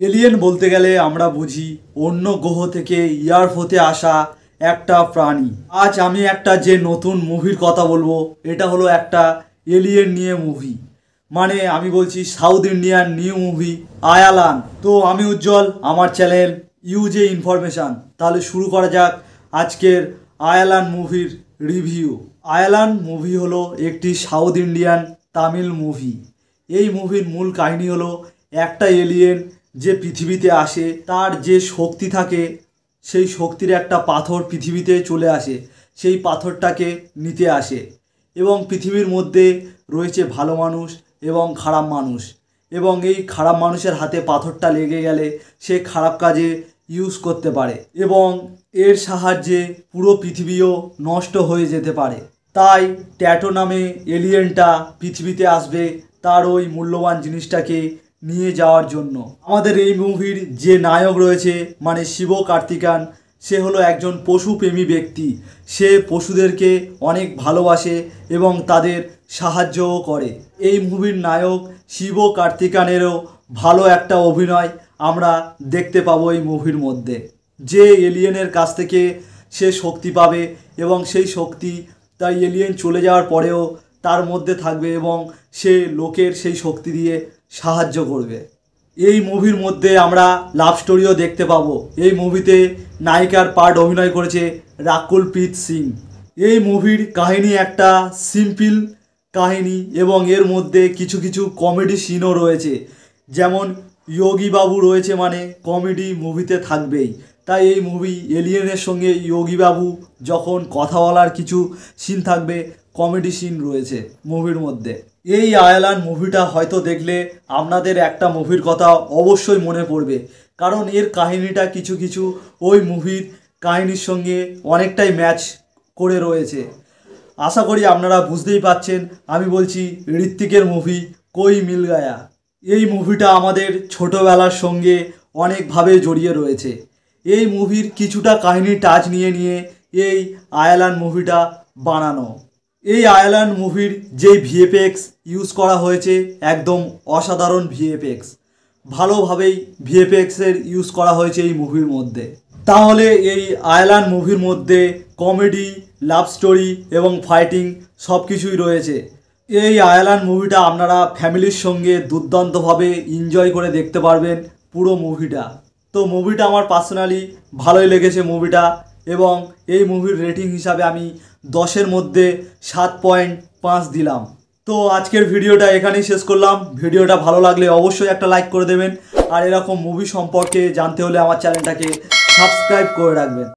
Alien বলতে গেলে আমরা বুঝি অন্য গ্রহ থেকে ইয়ার্থ হতে আসা একটা প্রাণী। আজ আমি একটা যে নতুন মুভির কথা বলবো, এটা হলো একটা এলিয়েন নিয়ে মুভি। মানে আমি বলছি সাউথ ইন্ডিয়ান নিউ মুভি আয়ালান। তো আমি উজ্জ্বল, আমার চ্যানেল ইউজে ইনফরমেশান। তাহলে শুরু করা যাক আজকের আয়ালান মুভির রিভিউ। আয়ালান মুভি হলো একটি সাউথ ইন্ডিয়ান তামিল মুভি। এই মুভির মূল কাহিনী হলো একটা এলিয়েন যে পৃথিবীতে আসে, তার যে শক্তি থাকে সেই শক্তির একটা পাথর পৃথিবীতে চলে আসে, সেই পাথরটাকে নিতে আসে। এবং পৃথিবীর মধ্যে রয়েছে ভালো মানুষ এবং খারাপ মানুষ, এবং এই খারাপ মানুষের হাতে পাথরটা লেগে গেলে সে খারাপ কাজে ইউজ করতে পারে এবং এর সাহায্যে পুরো পৃথিবীও নষ্ট হয়ে যেতে পারে। তাই ট্যাটো নামে এলিয়েনটা পৃথিবীতে আসবে তার ওই মূল্যবান জিনিসটাকে নিয়ে যাওয়ার জন্য। আমাদের এই মুভির যে নায়ক রয়েছে মানে শিবকার্তিকেয়ান, সে হলো একজন পশুপ্রেমী ব্যক্তি। সে পশুদেরকে অনেক ভালোবাসে এবং তাদের সাহায্যও করে। এই মুভির নায়ক শিবকার্তিকেয়ানেরও ভালো একটা অভিনয় আমরা দেখতে পাবো এই মুভির মধ্যে। যে এলিয়েনের কাছ থেকে সে শক্তি পাবে এবং সেই শক্তি তাই এলিয়েন চলে যাওয়ার পরেও তার মধ্যে থাকবে এবং সে লোকের সেই শক্তি দিয়ে সাহায্য করবে। এই মুভির মধ্যে আমরা লাভ স্টোরিও দেখতে পাবো। এই মুভিতে নায়িকার পার্ট অভিনয় করেছে রাকুলপ্রীত সিং। এই মুভির কাহিনী একটা সিম্পল কাহিনী এবং এর মধ্যে কিছু কিছু কমেডি সিনও রয়েছে। যেমন যোগী বাবু রয়েছে, মানে কমেডি মুভিতে থাকবেই। তাই এই মুভি এলিয়েনের সঙ্গে যোগী বাবু যখন কথা বলার কিছু সিন থাকবে, কমেডি সিন রয়েছে মুভির মধ্যে। এই আয়ালান মুভিটা হয়তো দেখলে আপনাদের একটা মুভির কথা অবশ্যই মনে পড়বে, কারণ এর কাহিনীটা কিছু কিছু ওই মুভির কাহিনীর সঙ্গে অনেকটাই ম্যাচ করে রয়েছে। আশা করি আপনারা বুঝতেই পাচ্ছেন আমি বলছি ঋত্বিকের মুভি কোই মিল গায়া। এই মুভিটা আমাদের ছোটোবেলার সঙ্গে অনেকভাবে জড়িয়ে রয়েছে। এই মুভির কিছুটা কাহিনী টাচ নিয়ে নিয়ে এই আয়ালান মুভিটা বানানো। এই আয়ালান মুভির যেই ভিএফএক্স ইউজ করা হয়েছে একদম অসাধারণ ভিএফএক্স, ভালোভাবেই ভিএফএক্সের ইউজ করা হয়েছে এই মুভির মধ্যে। তাহলে এই আয়ালান মুভির মধ্যে কমেডি, লাভ স্টোরি এবং ফাইটিং সব কিছুই রয়েছে। এই আয়ালান মুভিটা আপনারা ফ্যামিলির সঙ্গে দুর্দান্তভাবে এনজয় করে দেখতে পারবেন পুরো মুভিটা। তো মুভিটা আমার পার্সোনালি ভালোই লেগেছে মুভিটা, এবং এই মুভির রেটিং হিসাবে আমি 10-এর মধ্যে 7.5 দিলাম। তো আজকের ভিডিওটা এখানেই শেষ করলাম। ভিডিওটা ভালো লাগলে অবশ্যই একটা লাইক করে দেবেন, আর এরকম মুভি সম্পর্কে জানতে হলে আমার চ্যানেলটাকে সাবস্ক্রাইব করে রাখবেন।